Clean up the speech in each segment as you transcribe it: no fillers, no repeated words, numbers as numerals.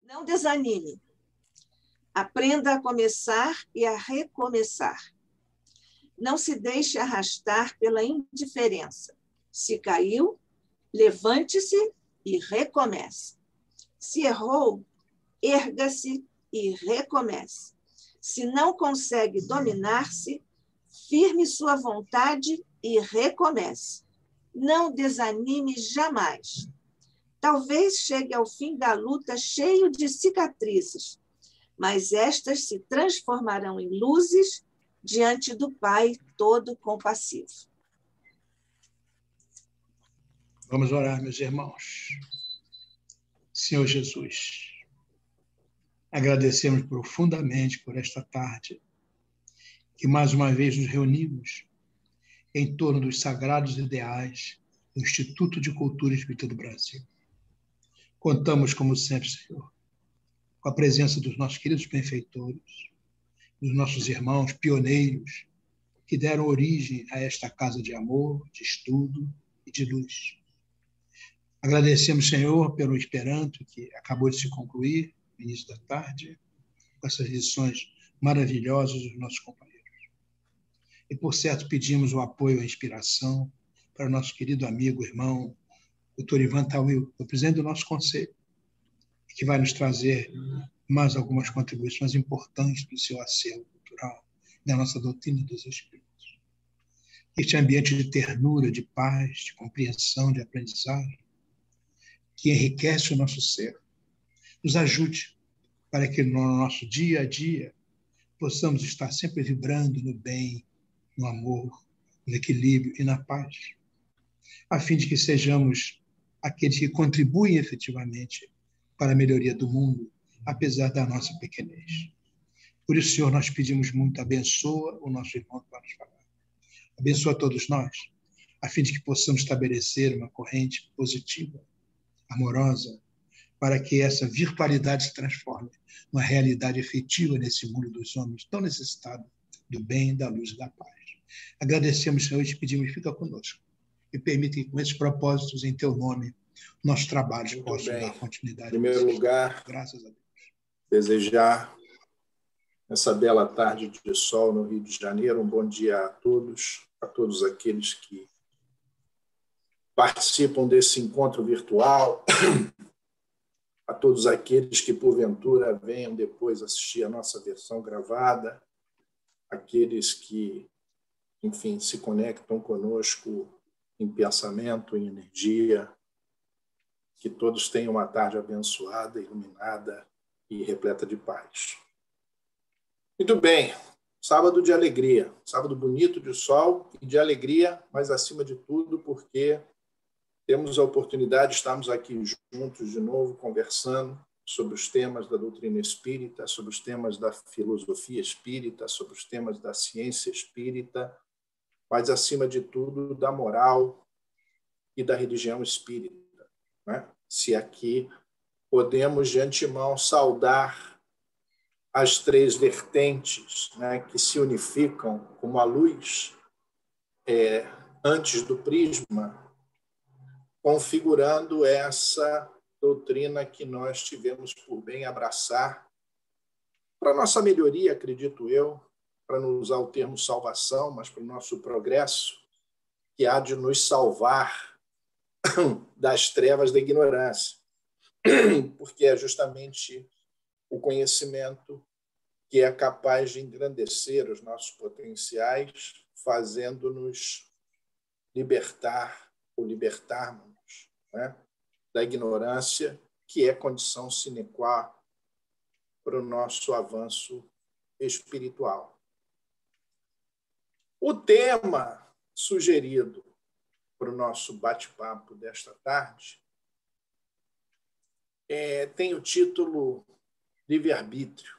Não desanime. Aprenda a começar e a recomeçar. Não se deixe arrastar pela indiferença. Se caiu, levante-se e recomece. Se errou, erga-se e recomece. Se não consegue dominar-se, firme sua vontade e recomece. Não desanime jamais. Talvez chegue ao fim da luta cheio de cicatrizes, mas estas se transformarão em luzes diante do Pai todo compassivo. Vamos orar, meus irmãos. Senhor Jesus, agradecemos profundamente por esta tarde, que mais uma vez nos reunimos em torno dos sagrados ideais do Instituto de Cultura Espírita do Brasil. Contamos, como sempre, Senhor, com a presença dos nossos queridos benfeitores, dos nossos irmãos pioneiros, que deram origem a esta casa de amor, de estudo e de luz. Agradecemos, Senhor, pelo Esperanto, que acabou de se concluir no início da tarde, com essas lições maravilhosas dos nossos companheiros. E, por certo, pedimos o apoio e a inspiração para o nosso querido amigo, irmão, Dr. Ivan Tawil, o presidente do nosso conselho, que vai nos trazer mais algumas contribuições importantes do seu acervo cultural, da nossa doutrina dos Espíritos. Este ambiente de ternura, de paz, de compreensão, de aprendizagem, que enriquece o nosso ser, nos ajude para que no nosso dia a dia possamos estar sempre vibrando no bem, no amor, no equilíbrio e na paz, a fim de que sejamos aqueles que contribuem efetivamente para a melhoria do mundo, apesar da nossa pequenez. Por isso, Senhor, nós pedimos muito, abençoa o nosso irmão que vai nos falar. Abençoa todos nós, a fim de que possamos estabelecer uma corrente positiva, amorosa, para que essa virtualidade se transforme numa realidade efetiva nesse mundo dos homens tão necessitado do bem, da luz e da paz. Agradecemos, Senhor, e te pedimos, fica conosco. E permite que, com esses propósitos, em teu nome, nossos trabalhos possam dar continuidade. Em primeiro lugar, graças a Deus, desejar essa bela tarde de sol no Rio de Janeiro, um bom dia a todos aqueles que participam desse encontro virtual, a todos aqueles que, porventura, venham depois assistir a nossa versão gravada, aqueles que, enfim, se conectam conosco em pensamento, em energia, que todos tenham uma tarde abençoada, iluminada e repleta de paz. Muito bem, sábado de alegria, sábado bonito de sol e de alegria, mas acima de tudo porque temos a oportunidade de estarmos aqui juntos de novo, conversando sobre os temas da doutrina espírita, sobre os temas da filosofia espírita, sobre os temas da ciência espírita, mas acima de tudo da moral e da religião espírita, né? Se aqui podemos de antemão saudar as três vertentes, né, que se unificam como a luz antes do prisma, configurando essa doutrina que nós tivemos por bem abraçar para a nossa melhoria, acredito eu, para não usar o termo salvação, mas para o nosso progresso, que há de nos salvar das trevas da ignorância, porque é justamente o conhecimento que é capaz de engrandecer os nossos potenciais, fazendo-nos libertar ou libertarmos, né, da ignorância, que é condição sine qua para o nosso avanço espiritual. O tema sugerido para o nosso bate-papo desta tarde tem o título livre-arbítrio.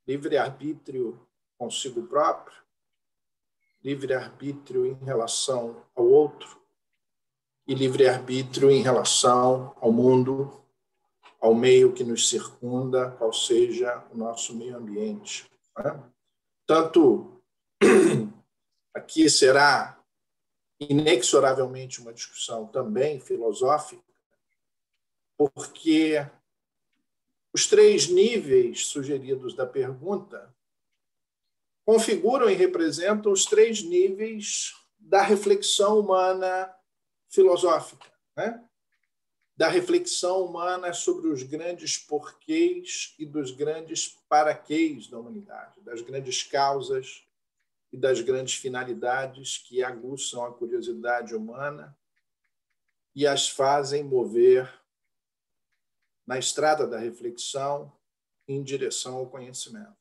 Livre-arbítrio consigo próprio, livre-arbítrio em relação ao outro e livre-arbítrio em relação ao mundo, ao meio que nos circunda, qual seja o nosso meio ambiente, né? Tanto aqui será inexoravelmente uma discussão também filosófica, porque os 3 níveis sugeridos da pergunta configuram e representam os 3 níveis da reflexão humana filosófica, né? Da reflexão humana sobre os grandes porquês e dos grandes paraquês da humanidade, das grandes causas e das grandes finalidades que aguçam a curiosidade humana e as fazem mover na estrada da reflexão em direção ao conhecimento.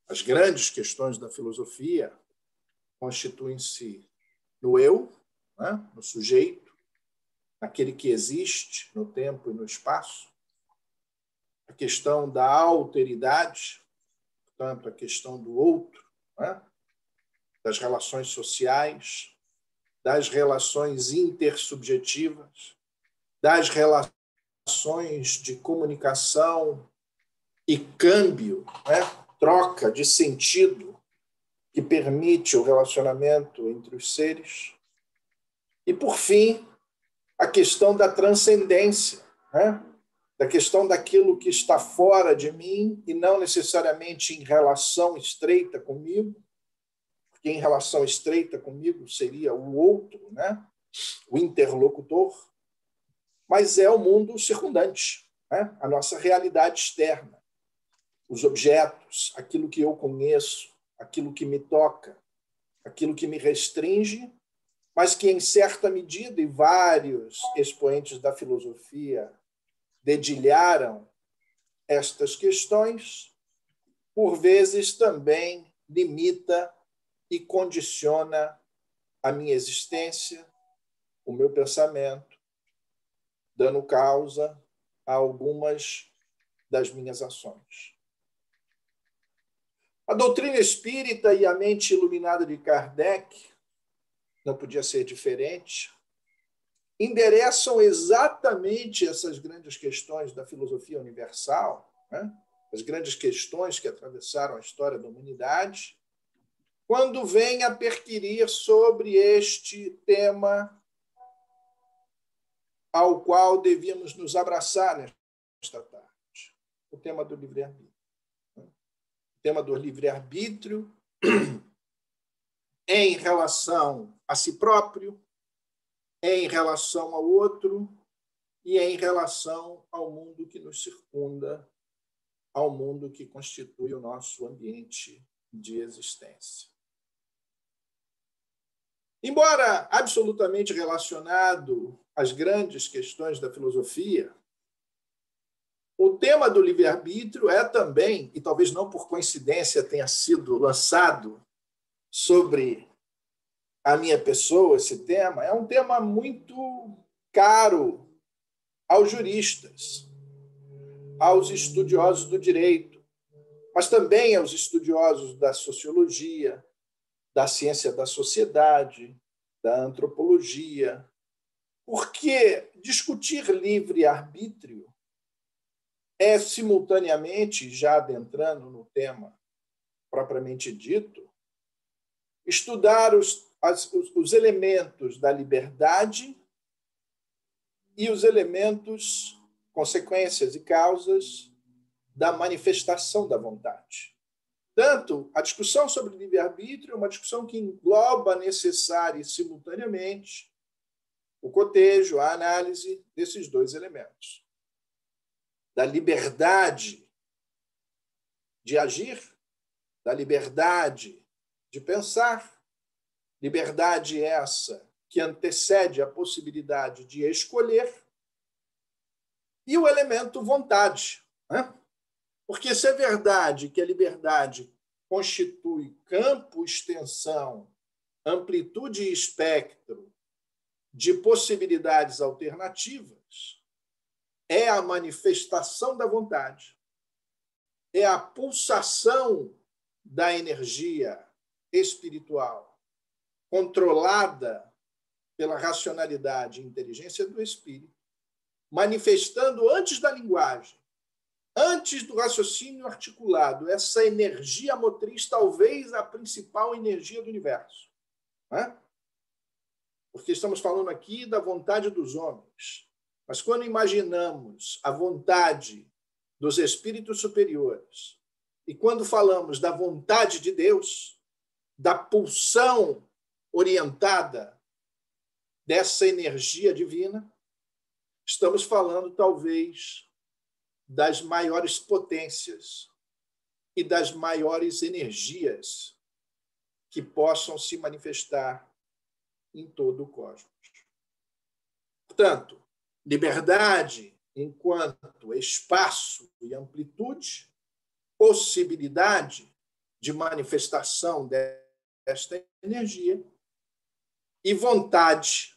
As grandes questões da filosofia constituem-se no eu, né? No sujeito, naquele que existe no tempo e no espaço, a questão da alteridade, portanto, a questão do outro, né? Das relações sociais, das relações intersubjetivas, das relações de comunicação e câmbio, né? Troca de sentido que permite o relacionamento entre os seres. E, por fim, a questão da transcendência, né? Da questão daquilo que está fora de mim e não necessariamente em relação estreita comigo, porque em relação estreita comigo seria o outro, né? O interlocutor, mas é o mundo circundante, né? A nossa realidade externa, os objetos, aquilo que eu conheço, aquilo que me toca, aquilo que me restringe, mas que, em certa medida, e vários expoentes da filosofia dedilharam estas questões, por vezes também limita e condiciona a minha existência, o meu pensamento, dando causa a algumas das minhas ações. A doutrina espírita e a mente iluminada de Kardec, não podia ser diferente, endereçam exatamente essas grandes questões da filosofia universal, né? As grandes questões que atravessaram a história da humanidade, quando vem a perquirir sobre este tema ao qual devíamos nos abraçar nesta tarde, o tema do livre-arbítrio. O tema do livre-arbítrio em relação a si próprio, em relação ao outro e em relação ao mundo que nos circunda, ao mundo que constitui o nosso ambiente de existência. Embora absolutamente relacionado às grandes questões da filosofia, o tema do livre-arbítrio é também, e talvez não por coincidência tenha sido lançado sobre a minha pessoa, esse tema, é um tema muito caro aos juristas, aos estudiosos do direito, mas também aos estudiosos da sociologia, da ciência da sociedade, da antropologia, porque discutir livre-arbítrio é, simultaneamente, já adentrando no tema propriamente dito, estudar os elementos da liberdade e os elementos, consequências e causas da manifestação da vontade. Tanto, a discussão sobre livre-arbítrio é uma discussão que engloba necessária e simultaneamente o cotejo, a análise desses 2 elementos. Da liberdade de agir, da liberdade de pensar, liberdade essa que antecede a possibilidade de escolher, e o elemento vontade, né? Porque se é verdade que a liberdade constitui campo, extensão, amplitude e espectro de possibilidades alternativas, é a manifestação da vontade, é a pulsação da energia espiritual, controlada pela racionalidade e inteligência do espírito, manifestando antes da linguagem, antes do raciocínio articulado, essa energia motriz, talvez a principal energia do universo. Né? Porque estamos falando aqui da vontade dos homens. Mas quando imaginamos a vontade dos espíritos superiores, e quando falamos da vontade de Deus, da pulsão orientada dessa energia divina, estamos falando, talvez, das maiores potências e das maiores energias que possam se manifestar em todo o cosmos. Portanto, liberdade enquanto espaço e amplitude, possibilidade de manifestação desta energia, e vontade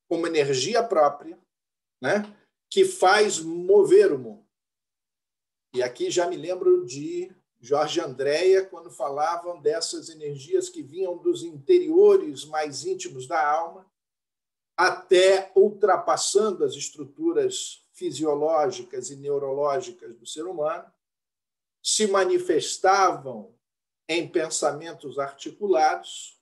como energia própria, né, que faz mover o mundo. E aqui já me lembro de Jorge Andréa, quando falavam dessas energias que vinham dos interiores mais íntimos da alma, até ultrapassando as estruturas fisiológicas e neurológicas do ser humano, se manifestavam em pensamentos articulados,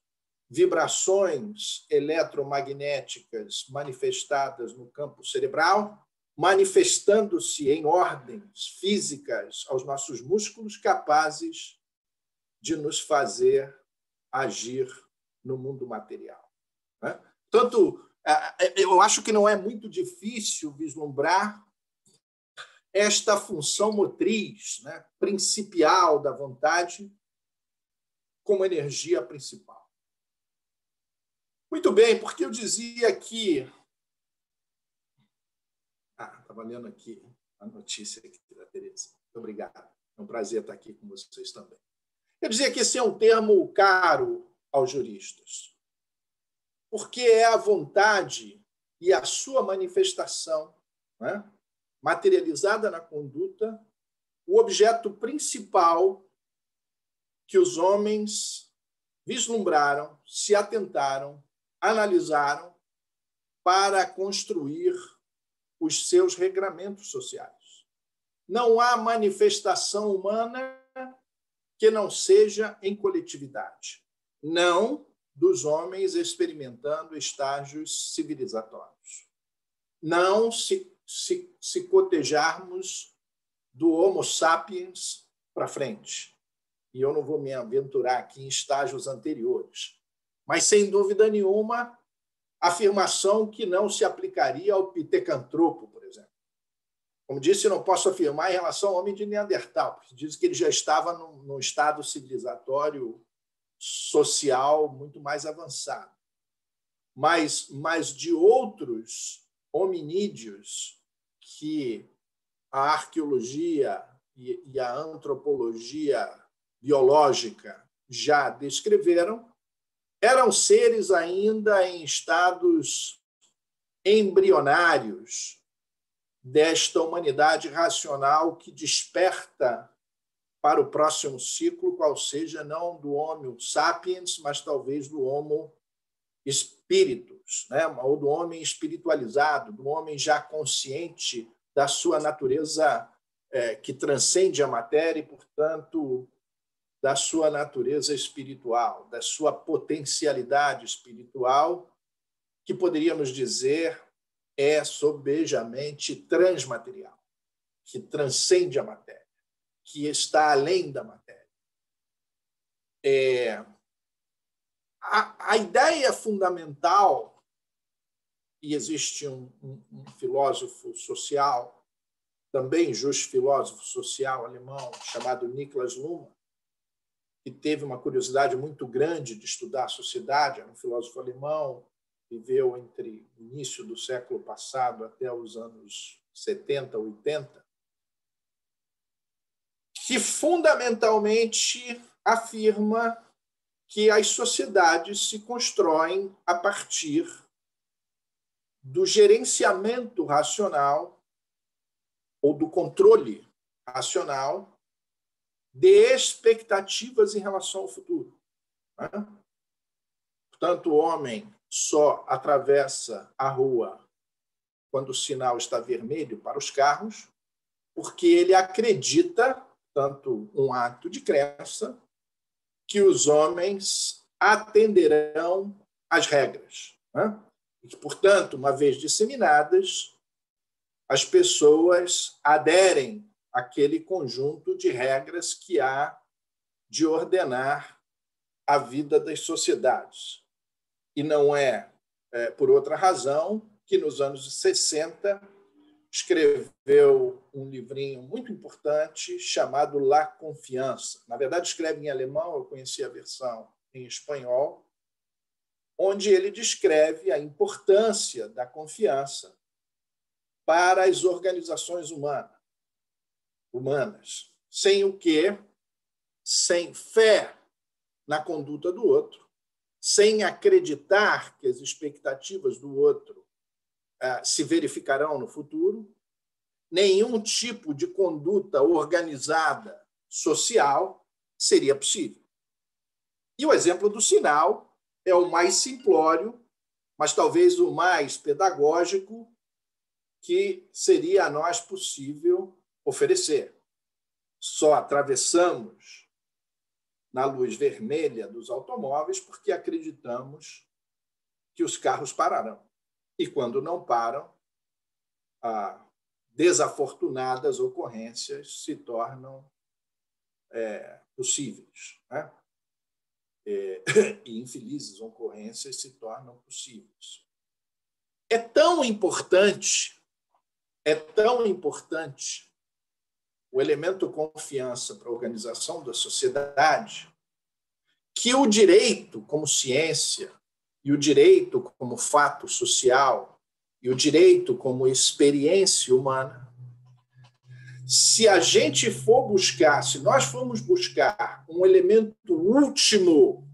vibrações eletromagnéticas manifestadas no campo cerebral, manifestando-se em ordens físicas aos nossos músculos, capazes de nos fazer agir no mundo material. Portanto, eu acho que não é muito difícil vislumbrar esta função motriz, né, principal da vontade como energia principal. Muito bem, porque eu dizia que... estava lendo aqui a notícia aqui da Tereza. Muito obrigado. É um prazer estar aqui com vocês também. Eu dizia que esse é um termo caro aos juristas, porque é a vontade e a sua manifestação, né, materializada na conduta, o objeto principal que os homens vislumbraram, se atentaram, analisaram para construir os seus regramentos sociais. Não há manifestação humana que não seja em coletividade, não dos homens experimentando estágios civilizatórios. Não se cotejarmos do Homo sapiens para frente. E eu não vou me aventurar aqui em estágios anteriores. Mas, sem dúvida nenhuma, afirmação que não se aplicaria ao pitecantropo, por exemplo. Como disse, não posso afirmar em relação ao homem de Neandertal, porque diz que ele já estava num estado civilizatório social muito mais avançado. Mas de outros hominídeos que a arqueologia e a antropologia biológica já descreveram, eram seres ainda em estados embrionários desta humanidade racional que desperta para o próximo ciclo, qual seja não do Homo sapiens, mas talvez do Homo spiritus, né? Ou do homem espiritualizado, do homem já consciente da sua natureza que transcende a matéria e, portanto, da sua natureza espiritual, da sua potencialidade espiritual, que poderíamos dizer é sobejamente transmaterial, que transcende a matéria, que está além da matéria. A ideia fundamental, e existe um filósofo social, também justo filósofo social alemão, chamado Niklas Luhmann, que teve uma curiosidade muito grande de estudar a sociedade, era um filósofo alemão, viveu entre o início do século passado até os anos 70, 80, que fundamentalmente afirma que as sociedades se constroem a partir do gerenciamento racional ou do controle racional de expectativas em relação ao futuro. Né? Portanto, o homem só atravessa a rua quando o sinal está vermelho para os carros, porque ele acredita, tanto um ato de crença, que os homens atenderão às regras. Né? E que, portanto, uma vez disseminadas, as pessoas aderem aquele conjunto de regras que há de ordenar a vida das sociedades. E não é por outra razão que, nos anos 60, escreveu um livrinho muito importante chamado La Confiança. Na verdade, escreve em alemão, eu conheci a versão em espanhol, onde ele descreve a importância da confiança para as organizações humanas, sem o quê? Sem fé na conduta do outro, sem acreditar que as expectativas do outro se verificarão no futuro, nenhum tipo de conduta organizada social seria possível. E o exemplo do sinal é o mais simplório, mas talvez o mais pedagógico que seria a nós possível oferecer. Só atravessamos na luz vermelha dos automóveis porque acreditamos que os carros pararão. E quando não param, desafortunadas ocorrências se tornam possíveis, né? E infelizes ocorrências se tornam possíveis. É tão importante o elemento confiança para a organização da sociedade que o direito como ciência e o direito como fato social e o direito como experiência humana, se nós formos buscar um elemento último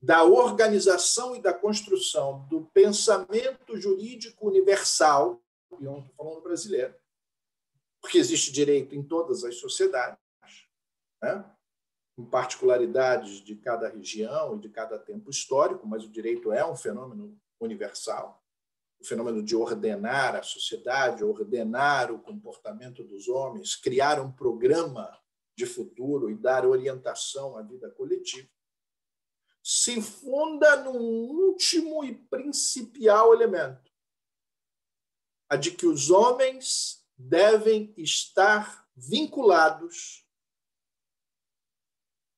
da organização e da construção do pensamento jurídico universal, e eu não estou falando brasileiro, porque existe direito em todas as sociedades, né? Com particularidades de cada região e de cada tempo histórico, mas o direito é um fenômeno universal, o fenômeno de ordenar a sociedade, ordenar o comportamento dos homens, criar um programa de futuro e dar orientação à vida coletiva, se funda num último e principal elemento, a de que os homens devem estar vinculados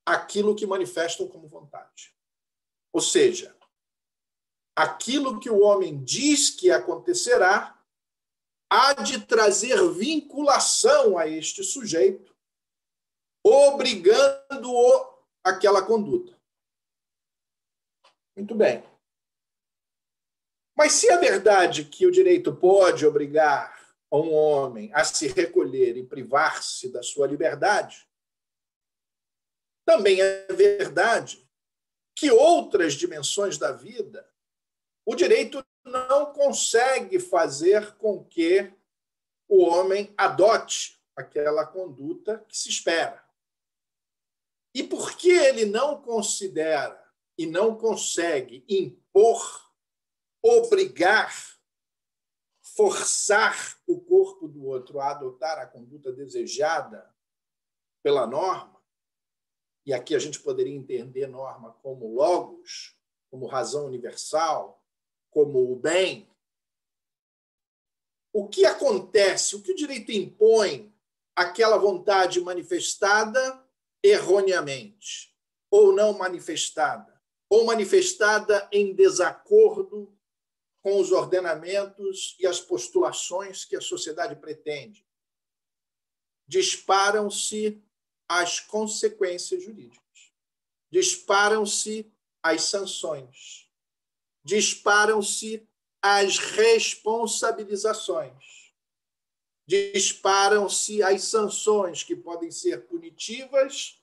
àquilo que manifestam como vontade. Ou seja, aquilo que o homem diz que acontecerá há de trazer vinculação a este sujeito, obrigando-o àquela conduta. Muito bem. Mas se é verdade que o direito pode obrigar um homem a se recolher e privar-se da sua liberdade, também é verdade que outras dimensões da vida o direito não consegue fazer com que o homem adote aquela conduta que se espera. E por que ele não considera e não consegue impor, obrigar, forçar o corpo do outro a adotar a conduta desejada pela norma? E aqui a gente poderia entender norma como logos, como razão universal, como o bem. O que acontece? O que o direito impõe àquela vontade manifestada erroneamente, ou não manifestada, ou manifestada em desacordo com os ordenamentos e as postulações que a sociedade pretende? Disparam-se as consequências jurídicas, disparam-se as sanções, disparam-se as responsabilizações, disparam-se as sanções que podem ser punitivas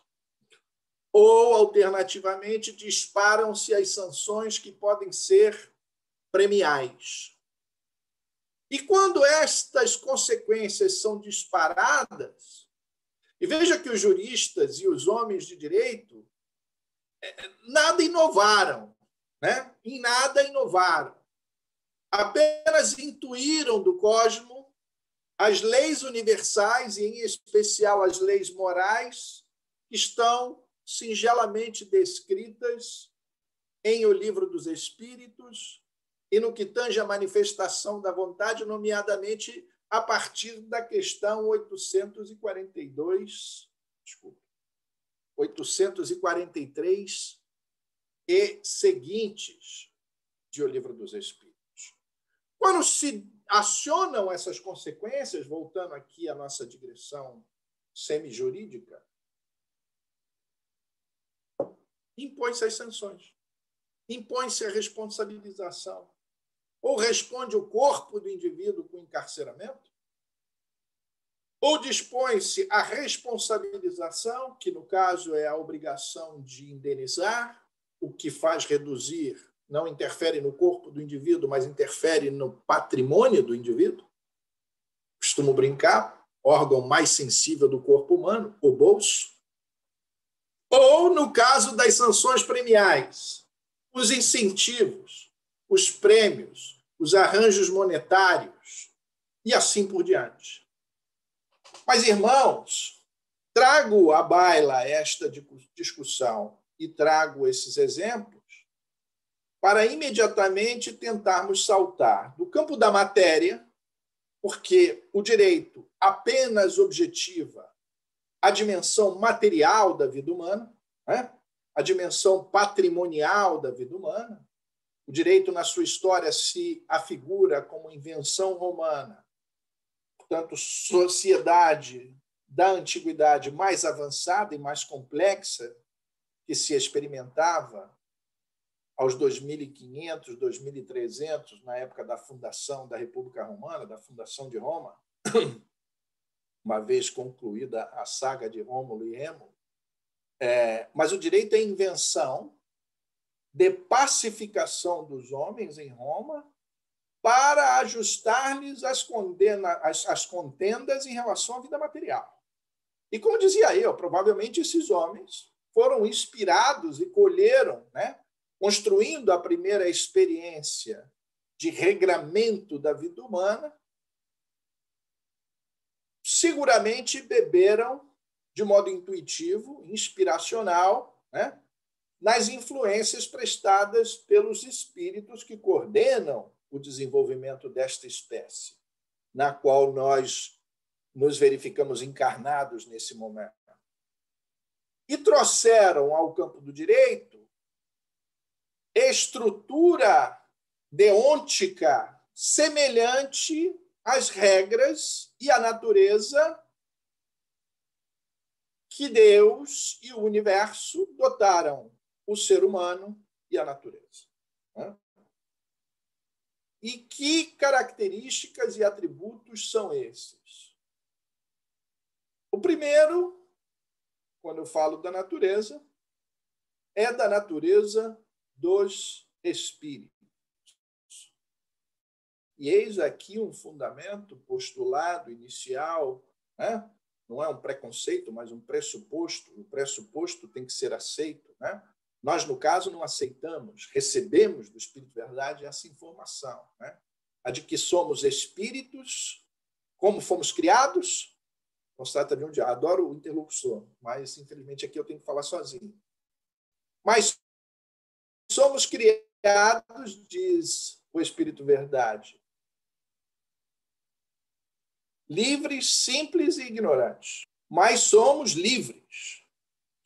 ou, alternativamente, disparam-se as sanções que podem ser premiais. E quando estas consequências são disparadas, e veja que os juristas e os homens de direito nada inovaram, né? Em nada inovaram. Apenas intuíram do cosmo as leis universais, e em especial as leis morais, que estão singelamente descritas em O Livro dos Espíritos e no que tange à manifestação da vontade, nomeadamente a partir da questão 843 e seguintes de O Livro dos Espíritos. Quando se acionam essas consequências, voltando aqui à nossa digressão semi-jurídica, impõe-se as sanções, impõe-se a responsabilização. Ou responde o corpo do indivíduo com encarceramento, ou dispõe-se a responsabilização, que no caso é a obrigação de indenizar, o que faz reduzir, não interfere no corpo do indivíduo, mas interfere no patrimônio do indivíduo. Costumo brincar, órgão mais sensível do corpo humano, o bolso. Ou, no caso das sanções premiais, os incentivos, os prêmios, os arranjos monetários e assim por diante. Mas, irmãos, trago à baila esta discussão e trago esses exemplos para imediatamente tentarmos saltar do campo da matéria, porque o direito apenas objetiva a dimensão material da vida humana, né? A dimensão patrimonial da vida humana. O direito, na sua história, se afigura como invenção romana, portanto, sociedade da antiguidade mais avançada e mais complexa que se experimentava aos 2500, 2300, na época da fundação da República Romana, da fundação de Roma, uma vez concluída a saga de Rômulo e Remo. Mas o direito é invenção de pacificação dos homens em Roma para ajustar-lhes as contendas em relação à vida material. E, como dizia eu, provavelmente esses homens foram inspirados e colheram, né, construindo a primeira experiência de regramento da vida humana, seguramente beberam de modo intuitivo, inspiracional, né, nas influências prestadas pelos espíritos que coordenam o desenvolvimento desta espécie, na qual nós nos verificamos encarnados nesse momento. E trouxeram ao campo do direito estrutura deôntica semelhante às regras e à natureza que Deus e o universo dotaram o ser humano e a natureza. E que características e atributos são esses? O primeiro, quando eu falo da natureza, é da natureza dos espíritos. E eis aqui um fundamento, postulado inicial, né? Não é um preconceito, mas um pressuposto. O pressuposto tem que ser aceito, né? Nós, no caso, não aceitamos, recebemos do Espírito Verdade essa informação, né? A de que somos espíritos, como fomos criados. Não se trata de um dia. Adoro o interlocutor, mas, infelizmente, aqui eu tenho que falar sozinho. Mas somos criados, diz o Espírito Verdade, livres, simples e ignorantes. Mas somos livres.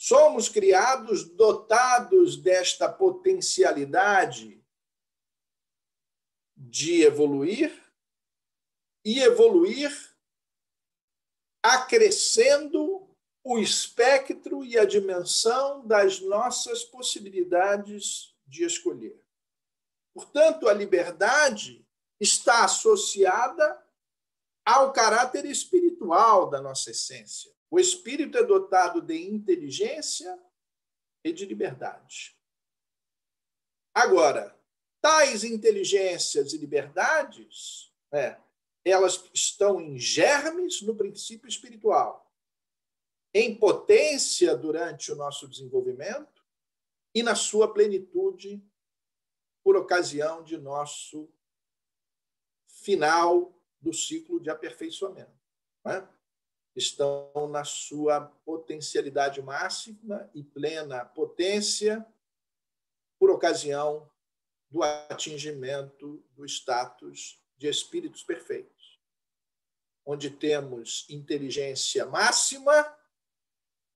Somos criados dotados desta potencialidade de evoluir e evoluir acrescendo o espectro e a dimensão das nossas possibilidades de escolher. Portanto, a liberdade está associada ao caráter espiritual da nossa essência. O espírito é dotado de inteligência e de liberdade. Agora, tais inteligências e liberdades, elas estão em germes no princípio espiritual, em potência durante o nosso desenvolvimento e na sua plenitude por ocasião de nosso final do ciclo de aperfeiçoamento. Estão na sua potencialidade máxima e plena potência por ocasião do atingimento do status de espíritos perfeitos. onde temos inteligência máxima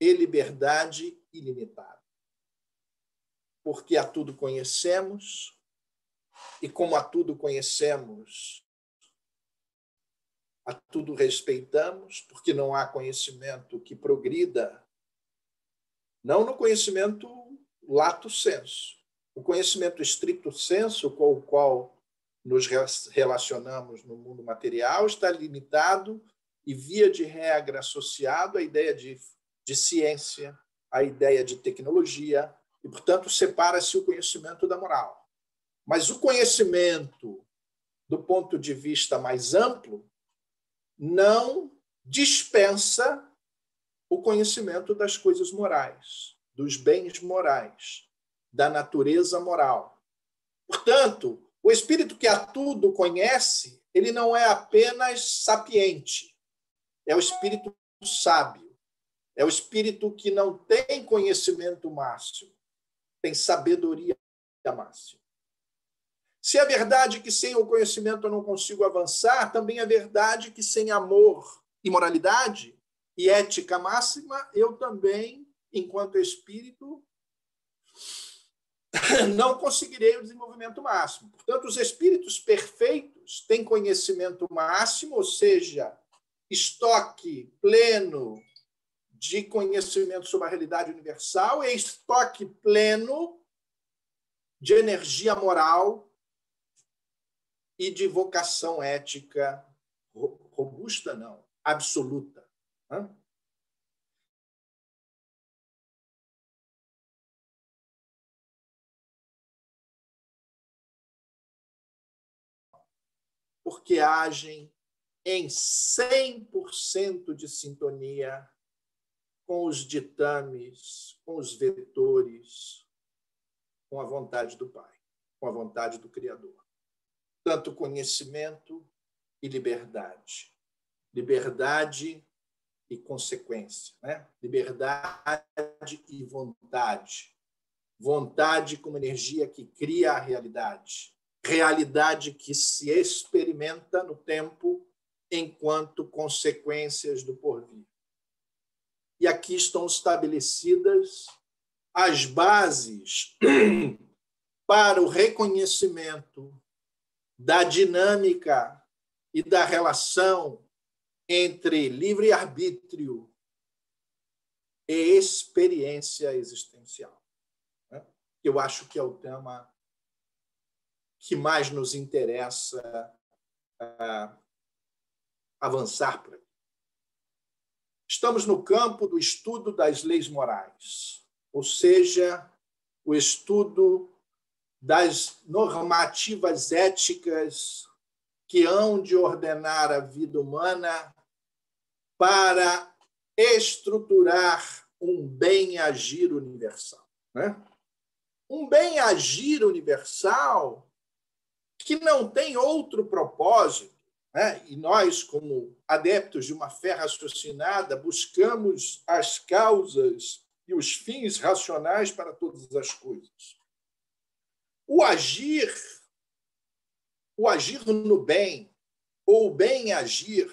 e liberdade ilimitada. Porque a tudo conhecemos, e como a tudo conhecemos, a tudo respeitamos, porque não há conhecimento que progrida, não no conhecimento lato sensu, o conhecimento estricto sensu com o qual nos relacionamos no mundo material está limitado e, via de regra, associado à ideia de ciência, à ideia de tecnologia, e, portanto, separa-se o conhecimento da moral. Mas o conhecimento, do ponto de vista mais amplo, não dispensa o conhecimento das coisas morais, dos bens morais, da natureza moral. Portanto, o espírito que a tudo conhece, ele não é apenas sapiente, é o espírito sábio, é o espírito que não tem conhecimento máximo, tem sabedoria máxima. Se é verdade que sem o conhecimento eu não consigo avançar, também é verdade que sem amor e moralidade e ética máxima, eu também, enquanto espírito, não conseguirei o desenvolvimento máximo. Portanto, os espíritos perfeitos têm conhecimento máximo, ou seja, estoque pleno de conhecimento sobre a realidade universal e estoque pleno de energia moral e de vocação ética robusta, não, absoluta. Porque agem em 100% de sintonia com os ditames, com os vetores, com a vontade do Pai, com a vontade do Criador. Tanto conhecimento e liberdade. Liberdade e consequência, né? Liberdade e vontade. Vontade como energia que cria a realidade. Realidade que se experimenta no tempo enquanto consequências do porvir. E aqui estão estabelecidas as bases para o reconhecimento da dinâmica e da relação entre livre-arbítrio e experiência existencial. Eu acho que é o tema que mais nos interessa avançar por aqui. Estamos no campo do estudo das leis morais, ou seja, o estudo das normativas éticas que hão de ordenar a vida humana para estruturar um bem-agir universal. Um bem-agir universal que não tem outro propósito, e nós, como adeptos de uma fé raciocinada, buscamos as causas e os fins racionais para todas as coisas. O agir no bem, ou o bem-agir,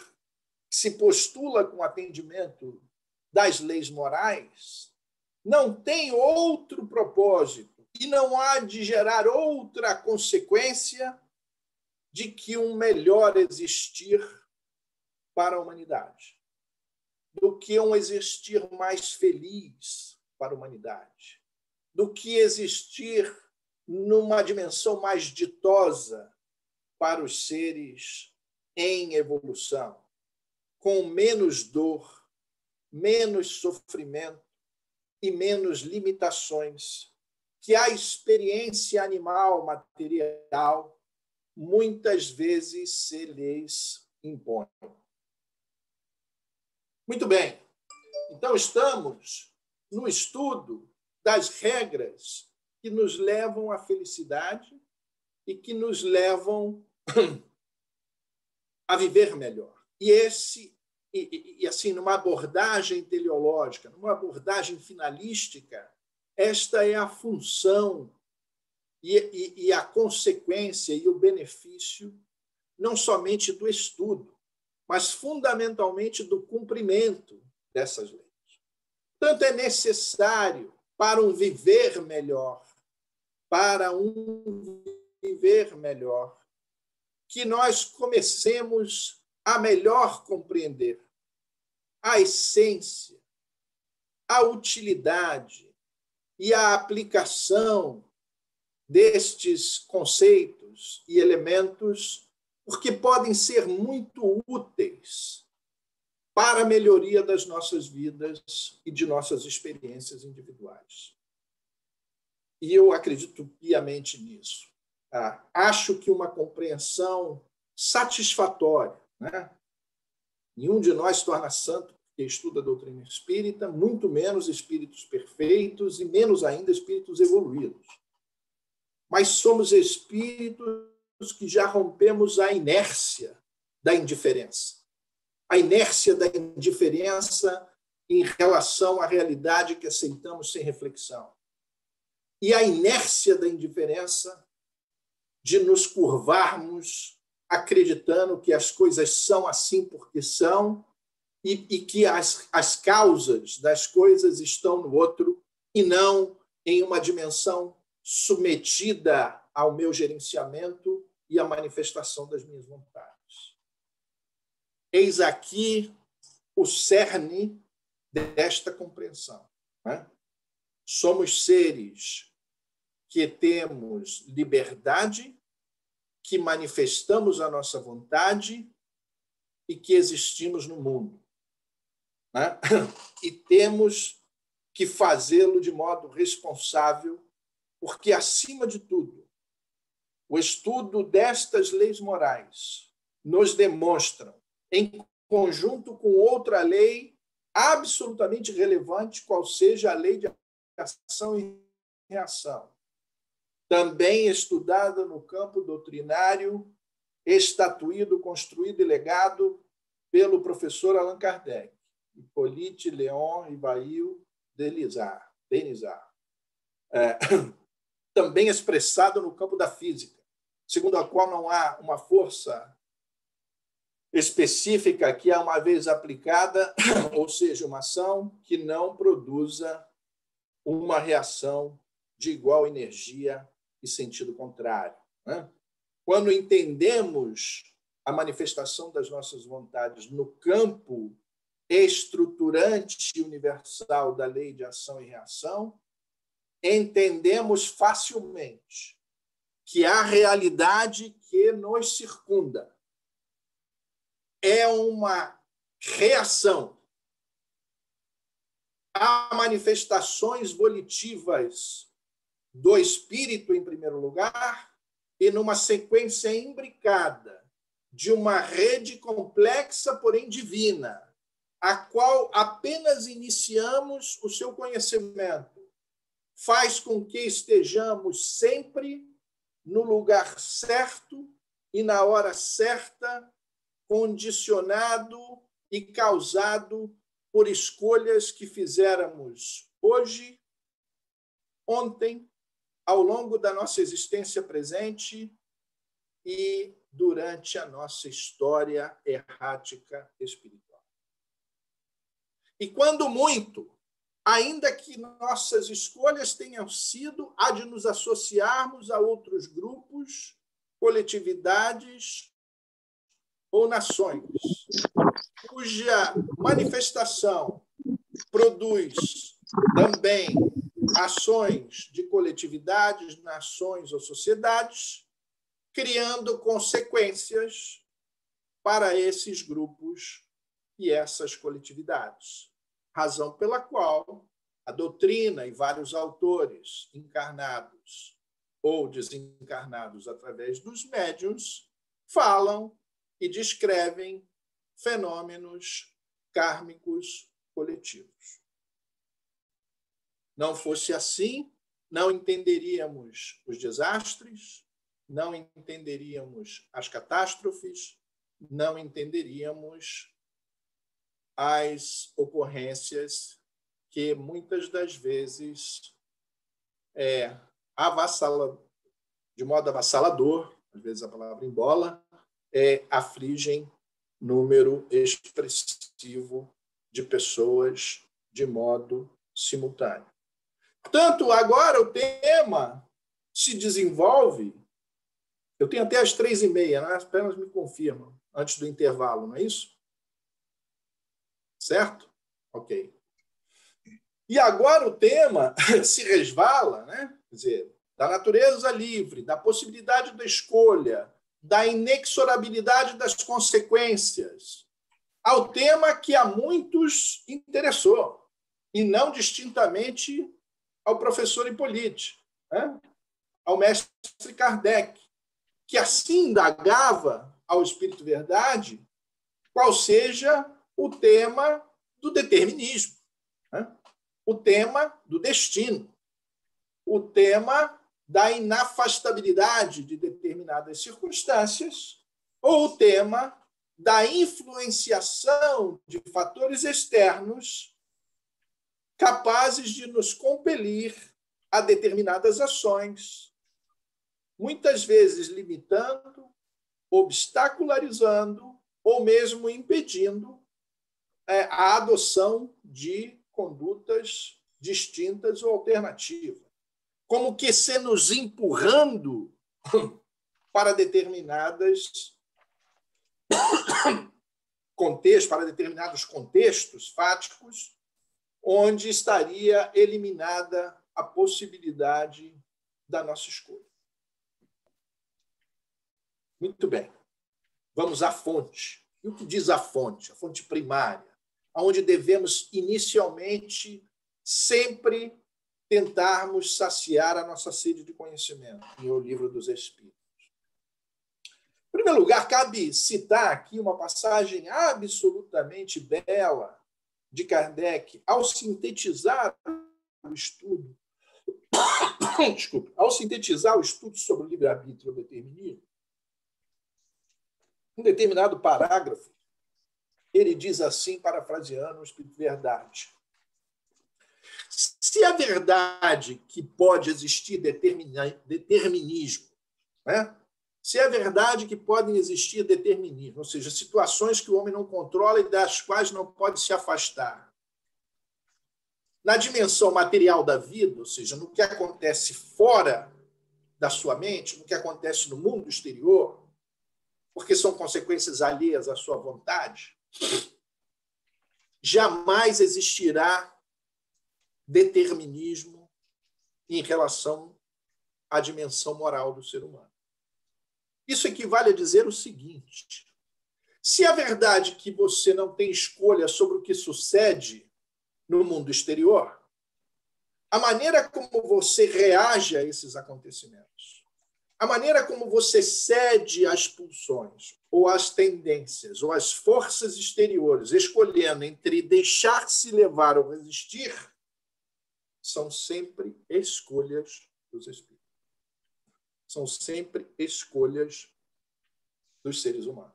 que se postula com atendimento das leis morais, não tem outro propósito e não há de gerar outra consequência de que um melhor existir para a humanidade, do que um existir mais feliz para a humanidade, do que existir numa dimensão mais ditosa para os seres em evolução, com menos dor, menos sofrimento e menos limitações que a experiência animal material muitas vezes se lhes impõe. Muito bem. Então, estamos no estudo das regras que nos levam à felicidade e que nos levam a viver melhor. E assim, numa abordagem teleológica, numa abordagem finalística, esta é a função e a consequência e o benefício não somente do estudo, mas fundamentalmente do cumprimento dessas leis. Portanto, é necessário, para um viver melhor, que nós comecemos a melhor compreender a essência, a utilidade e a aplicação destes conceitos e elementos, porque podem ser muito úteis para a melhoria das nossas vidas e de nossas experiências individuais. E eu acredito piamente nisso. Acho que uma compreensão satisfatória, né? Nenhum de nós se torna santo porque estuda a doutrina espírita, muito menos espíritos perfeitos e menos ainda espíritos evoluídos. Mas somos espíritos que já rompemos a inércia da indiferença. A inércia da indiferença em relação à realidade que aceitamos sem reflexão. E a inércia da indiferença de nos curvarmos acreditando que as coisas são assim porque são e que as causas das coisas estão no outro e não em uma dimensão submetida ao meu gerenciamento e à manifestação das minhas vontades. Eis aqui o cerne desta compreensão, né? Somos seres que temos liberdade, que manifestamos a nossa vontade e que existimos no mundo, né? E temos que fazê-lo de modo responsável, porque, acima de tudo, o estudo destas leis morais nos demonstram, em conjunto com outra lei absolutamente relevante, qual seja a lei de ação e reação, também estudada no campo doutrinário, estatuído, construído e legado pelo professor Allan Kardec, Hippolyte Léon Rivail Denisard. Também expressado no campo da física, segundo a qual não há uma força específica que, uma vez aplicada, ou seja, uma ação que não produza uma reação de igual energia e sentido contrário, né? Quando entendemos a manifestação das nossas vontades no campo estruturante e universal da lei de ação e reação, entendemos facilmente que a realidade que nos circunda é uma reação a manifestações volitivas do espírito, em primeiro lugar, e numa sequência imbricada de uma rede complexa, porém divina, a qual apenas iniciamos o seu conhecimento, faz com que estejamos sempre no lugar certo e na hora certa, condicionado e causado por escolhas que fizéramos hoje, ontem, ao longo da nossa existência presente e durante a nossa história errática espiritual. E quando muito, ainda que nossas escolhas tenham sido a de nos associarmos a outros grupos, coletividades ou nações, cuja manifestação produz também ações de coletividades, nações ou sociedades, criando consequências para esses grupos e essas coletividades. Razão pela qual a doutrina e vários autores encarnados ou desencarnados através dos médiuns falam e descrevem fenômenos kármicos coletivos. Não fosse assim, não entenderíamos os desastres, não entenderíamos as catástrofes, não entenderíamos as ocorrências que muitas das vezes de modo avassalador, às vezes a palavra embola, afligem número expressivo de pessoas de modo simultâneo. Portanto, agora o tema se desenvolve. Eu tenho até as 3h30, né? Apenas me confirmam, antes do intervalo, não é isso? Certo? Ok. E agora o tema se resvala, né? Quer dizer, da natureza livre, da possibilidade da escolha, da inexorabilidade das consequências, ao tema que a muitos interessou, e não distintamente ao professor Hippolyte, né? Ao mestre Kardec, que assim indagava ao Espírito Verdade qual seja o tema do determinismo, né? O tema do destino, o tema da inafastabilidade de determinadas circunstâncias, ou o tema da influenciação de fatores externos capazes de nos compelir a determinadas ações, muitas vezes limitando, obstacularizando ou mesmo impedindo a adoção de condutas distintas ou alternativas, como que se nos empurrando para determinados contextos fáticos, onde estaria eliminada a possibilidade da nossa escolha. Muito bem. Vamos à fonte. E o que diz a fonte? A fonte primária, onde devemos inicialmente sempre tentarmos saciar a nossa sede de conhecimento, em O Livro dos Espíritos. Em primeiro lugar, cabe citar aqui uma passagem absolutamente bela de Kardec ao sintetizar o estudo, ao sintetizar o estudo sobre o livre-arbítrio e o determinismo. Um determinado parágrafo, ele diz assim, parafraseando o Espírito Verdade: se é verdade que pode existir determinismo, né? Se é verdade que podem existir determinismo, ou seja, situações que o homem não controla e das quais não pode se afastar, na dimensão material da vida, ou seja, no que acontece fora da sua mente, no que acontece no mundo exterior, porque são consequências alheias à sua vontade, jamais existirá determinismo em relação à dimensão moral do ser humano. Isso equivale a dizer o seguinte: se é verdade que você não tem escolha sobre o que sucede no mundo exterior, a maneira como você reage a esses acontecimentos, a maneira como você cede às pulsões, ou às tendências, ou às forças exteriores, escolhendo entre deixar-se levar ou resistir, são sempre escolhas dos espíritos. São sempre escolhas dos seres humanos.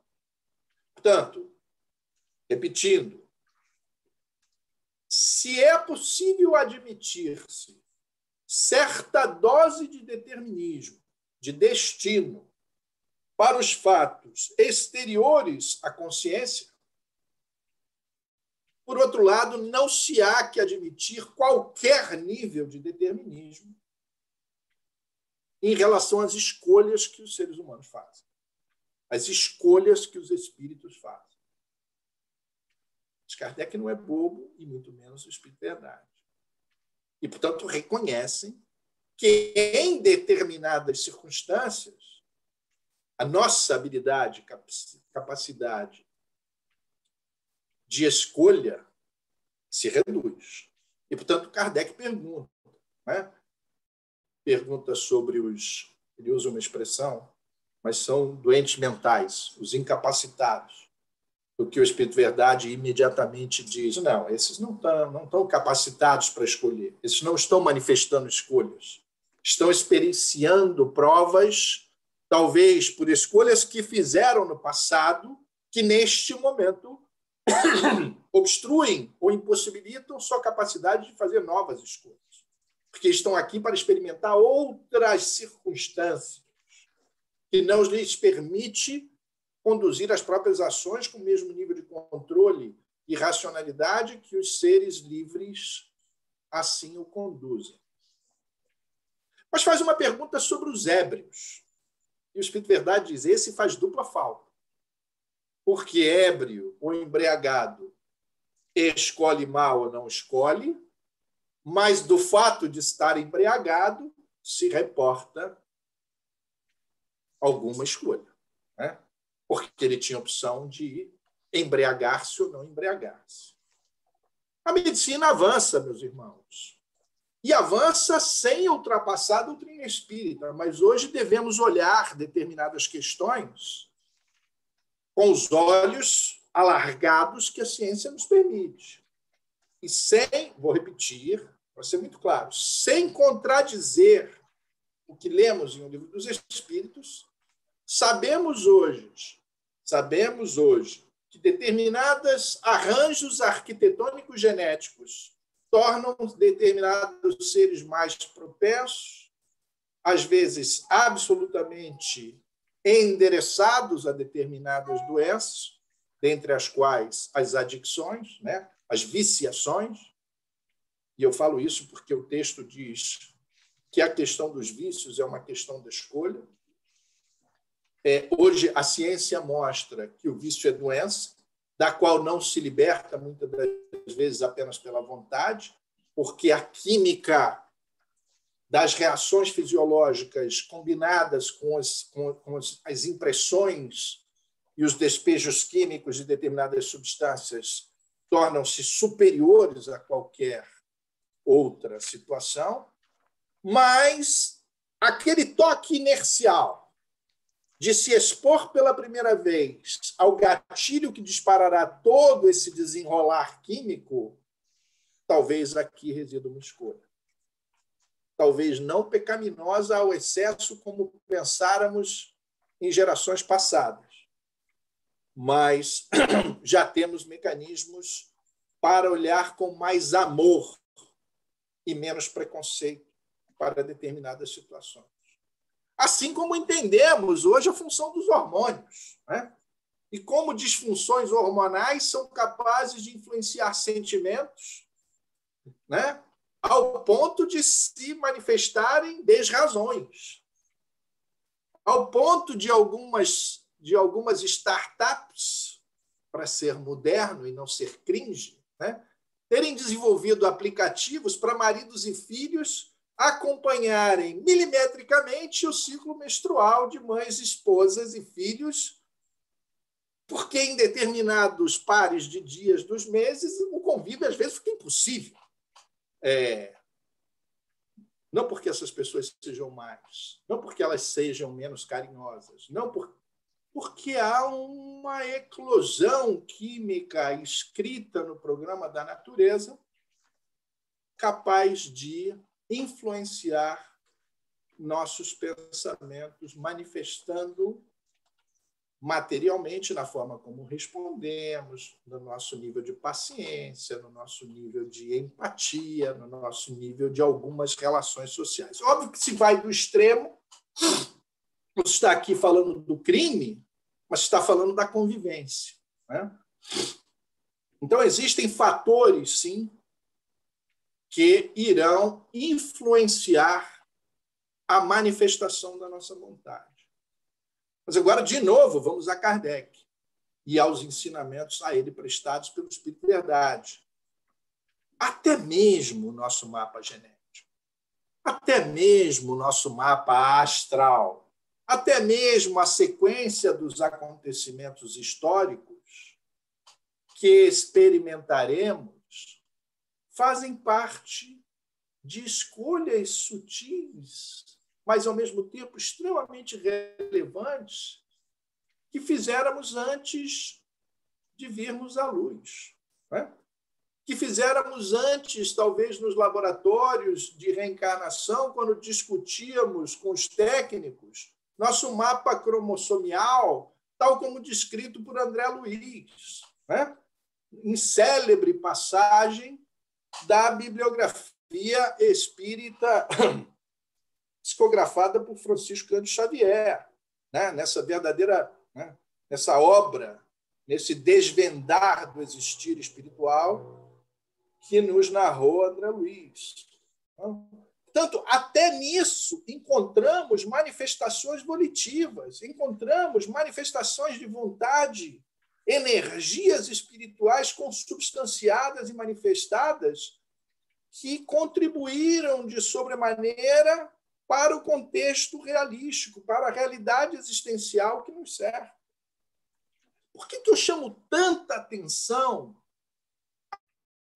Portanto, repetindo, se é possível admitir-se certa dose de determinismo, de destino, para os fatos exteriores à consciência, por outro lado, não se há que admitir qualquer nível de determinismo em relação às escolhas que os seres humanos fazem, as escolhas que os espíritos fazem. Kardec não é bobo, e muito menos o Espírito Verdade. E, portanto, reconhecem que, em determinadas circunstâncias, a nossa habilidade, capacidade de escolha se reduz. E, portanto, Kardec pergunta, né? Pergunta sobre os... Ele usa uma expressão, mas são doentes mentais, os incapacitados. O que o Espírito Verdade imediatamente diz: não, esses não estão capacitados para escolher, esses não estão manifestando escolhas, estão experienciando provas, talvez por escolhas que fizeram no passado, que neste momento obstruem ou impossibilitam sua capacidade de fazer novas escolhas, porque estão aqui para experimentar outras circunstâncias que não lhes permite conduzir as próprias ações com o mesmo nível de controle e racionalidade que os seres livres assim o conduzem. Mas faz uma pergunta sobre os ébrios. E o Espírito Verdade diz, esse faz dupla falta. Porque ébrio ou embriagado escolhe mal ou não escolhe, mas do fato de estar embriagado se reporta alguma escolha, né? Porque ele tinha opção de embriagar-se ou não embriagar-se. A medicina avança, meus irmãos, e avança sem ultrapassar a doutrina espírita, mas hoje devemos olhar determinadas questões com os olhos alargados que a ciência nos permite. E sem, vou repetir, para ser muito claro, sem contradizer o que lemos em O Livro dos Espíritos, sabemos hoje que determinados arranjos arquitetônicos genéticos tornam determinados seres mais propensos, às vezes absolutamente endereçados a determinadas doenças, dentre as quais as adicções, né? As viciações. E eu falo isso porque o texto diz que a questão dos vícios é uma questão da escolha. Hoje, a ciência mostra que o vício é doença, da qual não se liberta, muitas das vezes, apenas pela vontade, porque a química das reações fisiológicas combinadas com as impressões e os despejos químicos de determinadas substâncias tornam-se superiores a qualquer outra situação, mas aquele toque inercial de se expor pela primeira vez ao gatilho que disparará todo esse desenrolar químico, talvez aqui resida uma escolha. Talvez não pecaminosa ao excesso como pensáramos em gerações passadas, mas já temos mecanismos para olhar com mais amor e menos preconceito para determinadas situações. Assim como entendemos hoje a função dos hormônios, né? E como disfunções hormonais são capazes de influenciar sentimentos, né? Ao ponto de se manifestarem desrazões, ao ponto de algumas startups, para ser moderno e não ser cringe, né? Terem desenvolvido aplicativos para maridos e filhos acompanharem milimetricamente o ciclo menstrual de mães, esposas e filhos, porque em determinados pares de dias dos meses o convívio às vezes fica impossível. Não porque essas pessoas sejam más, não porque elas sejam menos carinhosas, não porque há uma eclosão química escrita no programa da natureza capaz de influenciar nossos pensamentos, manifestando materialmente na forma como respondemos, no nosso nível de paciência, no nosso nível de empatia, no nosso nível de algumas relações sociais. Óbvio que se vai do extremo, não está aqui falando do crime, mas está falando da convivência, né? Então, existem fatores, sim, que irão influenciar a manifestação da nossa vontade. Mas agora, de novo, vamos a Kardec e aos ensinamentos a ele prestados pelo Espírito Verdade. Até mesmo o nosso mapa genético, até mesmo o nosso mapa astral, até mesmo a sequência dos acontecimentos históricos que experimentaremos fazem parte de escolhas sutis, mas, ao mesmo tempo, extremamente relevantes, que fizéramos antes de virmos à luz, né? Que fizéramos antes, talvez, nos laboratórios de reencarnação, quando discutíamos com os técnicos nosso mapa cromossomial, tal como descrito por André Luiz, né? Em célebre passagem da bibliografia espírita psicografada por Francisco Cândido Xavier, né? Nessa verdadeira, né? nessa obra, nesse desvendar do existir espiritual que nos narrou André Luiz. Portanto, até nisso encontramos manifestações volitivas, encontramos manifestações de vontade, energias espirituais consubstanciadas e manifestadas que contribuíram de sobremaneira para o contexto realístico, para a realidade existencial que nos serve. Por que eu chamo tanta atenção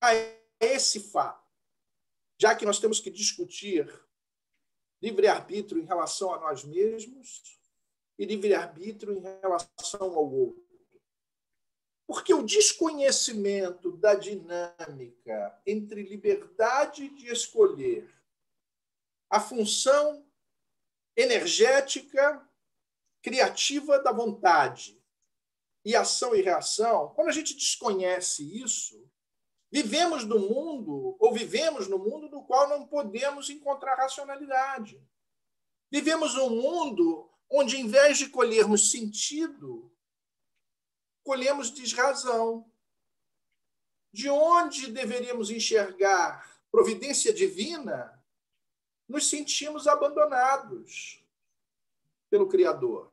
a esse fato? Já que nós temos que discutir livre-arbítrio em relação a nós mesmos e livre-arbítrio em relação ao outro. Porque o desconhecimento da dinâmica entre liberdade de escolher, a função energética, criativa da vontade e ação e reação, quando a gente desconhece isso, vivemos no mundo no qual não podemos encontrar racionalidade. Vivemos num mundo onde, em vez de colhermos sentido, colhemos desrazão. De onde deveríamos enxergar providência divina, nos sentimos abandonados pelo Criador.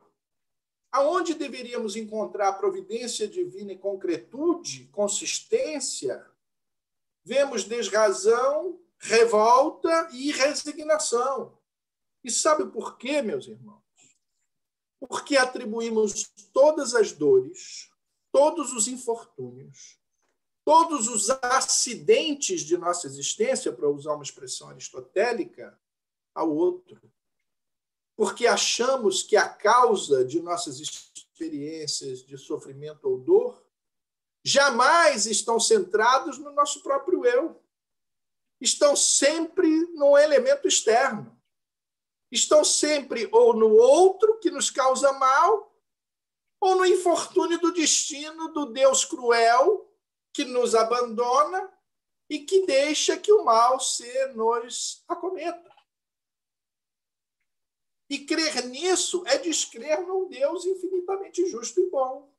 Aonde deveríamos encontrar providência divina e concretude, consistência, vemos desrazão, revolta e resignação. E sabe por quê, meus irmãos? Porque atribuímos todas as dores, todos os infortúnios, todos os acidentes de nossa existência, para usar uma expressão aristotélica, ao outro. Porque achamos que a causa de nossas experiências de sofrimento ou dor jamais estão centrados no nosso próprio eu. Estão sempre num elemento externo. Estão sempre ou no outro, que nos causa mal, ou no infortúnio do destino do Deus cruel, que nos abandona e que deixa que o mal nos acometa. E crer nisso é descrer num Deus infinitamente justo e bom.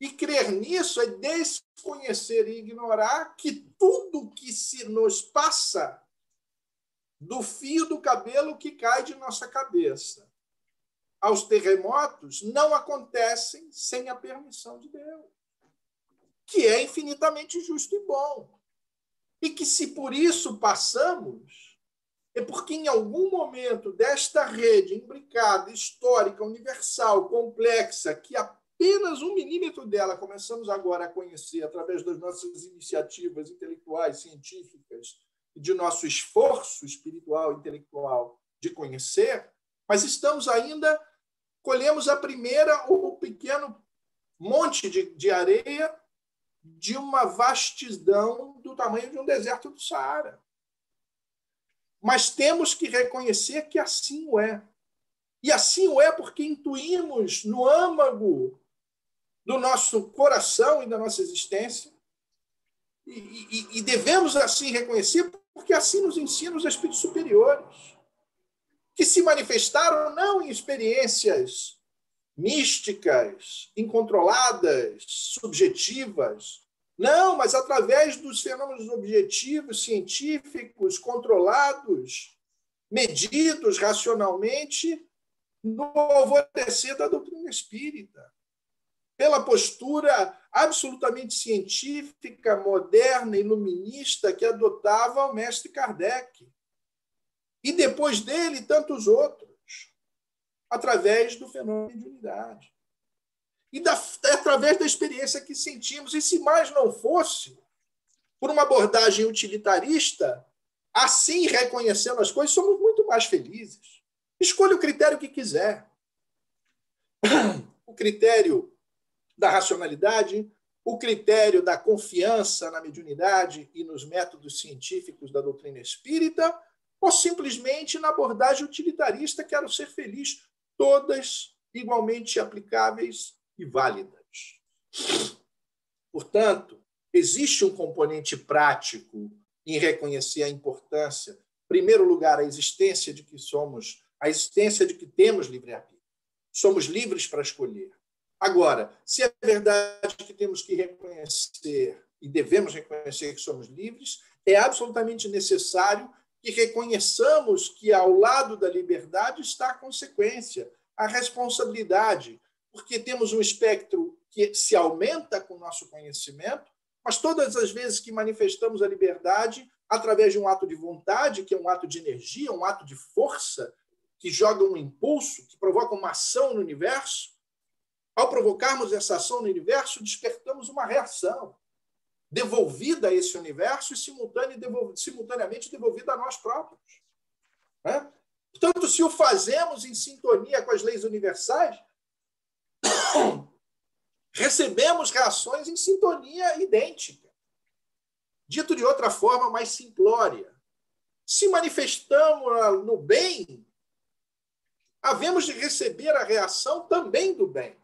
E crer nisso é desconhecer e ignorar que tudo que se nos passa, do fio do cabelo que cai de nossa cabeça aos terremotos, não acontecem sem a permissão de Deus, que é infinitamente justo e bom. E que, se por isso passamos, é porque em algum momento desta rede imbricada, histórica, universal, complexa, que apenas 1 milímetro dela começamos agora a conhecer através das nossas iniciativas intelectuais, científicas e de nosso esforço espiritual e intelectual de conhecer, mas estamos ainda, colhemos a primeira ou pequeno monte de areia de uma vastidão do tamanho de um deserto do Saara. Mas temos que reconhecer que assim o é. E assim o é porque intuímos no âmago do nosso coração e da nossa existência. E devemos assim reconhecer, porque assim nos ensinam os espíritos superiores, que se manifestaram não em experiências místicas, incontroladas, subjetivas, não, mas através dos fenômenos objetivos, científicos, controlados, medidos racionalmente, no alvorecer da doutrina espírita, pela postura absolutamente científica, moderna, iluminista que adotava o mestre Kardec. E depois dele, tantos outros, através do fenômeno de unidade. E através da experiência que sentimos. E se mais não fosse, por uma abordagem utilitarista, assim reconhecendo as coisas, somos muito mais felizes. Escolha o critério que quiser. O critério da racionalidade, o critério da confiança na mediunidade e nos métodos científicos da doutrina espírita, ou simplesmente na abordagem utilitarista, quero ser feliz, todas igualmente aplicáveis e válidas. Portanto, existe um componente prático em reconhecer a importância, em primeiro lugar, a existência de que somos, a existência de que temos livre-arbítrio. Somos livres para escolher. Agora, se é verdade que temos que reconhecer e devemos reconhecer que somos livres, é absolutamente necessário que reconheçamos que, ao lado da liberdade, está a consequência, a responsabilidade, porque temos um espectro que se aumenta com o nosso conhecimento, mas todas as vezes que manifestamos a liberdade, através de um ato de vontade, que é um ato de energia, um ato de força, que joga um impulso, que provoca uma ação no universo, ao provocarmos essa ação no universo, despertamos uma reação devolvida a esse universo e simultaneamente devolvida a nós próprios. Né? Portanto, se o fazemos em sintonia com as leis universais, recebemos reações em sintonia idêntica. Dito de outra forma, mais simplória. Se manifestamos no bem, havemos de receber a reação também do bem.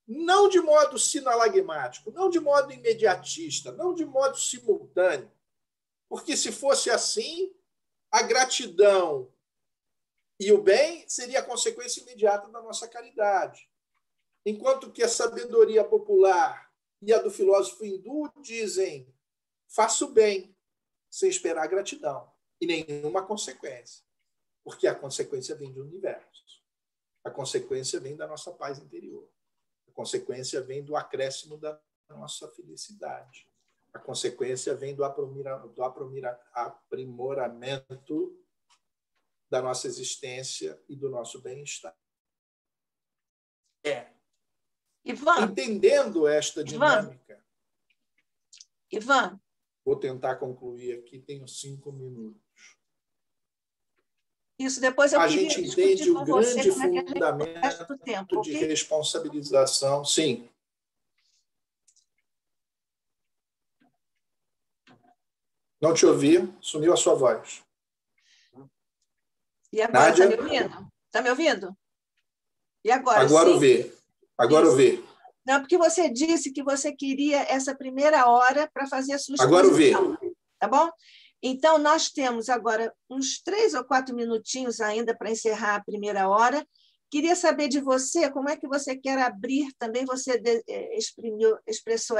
Não de modo sinalagmático, não de modo imediatista, não de modo simultâneo. Porque, se fosse assim, a gratidão e o bem seria a consequência imediata da nossa caridade. Enquanto que a sabedoria popular e a do filósofo hindu dizem: faça o bem, sem esperar gratidão e nenhuma consequência. Porque a consequência vem do universo. A consequência vem da nossa paz interior. A consequência vem do acréscimo da nossa felicidade. A consequência vem do aprimoramento da nossa existência e do nosso bem-estar. Ivan, entendendo esta dinâmica... Ivan. Vou tentar concluir aqui, tenho 5 minutos. Isso, depois eu a queria gente entende o grande fundamento tempo, de responsabilização. Sim. Não te ouvi, sumiu a sua voz. E agora, está me ouvindo? Está me ouvindo? E agora? Agora ouvi. Agora ouvi. Não, porque você disse que você queria essa primeira hora para fazer a sua exposição. Agora ouvi. Tá bom? Então, nós temos agora uns 3 ou 4 minutinhos ainda para encerrar a primeira hora. Queria saber de você como é que você quer abrir também. Você expressou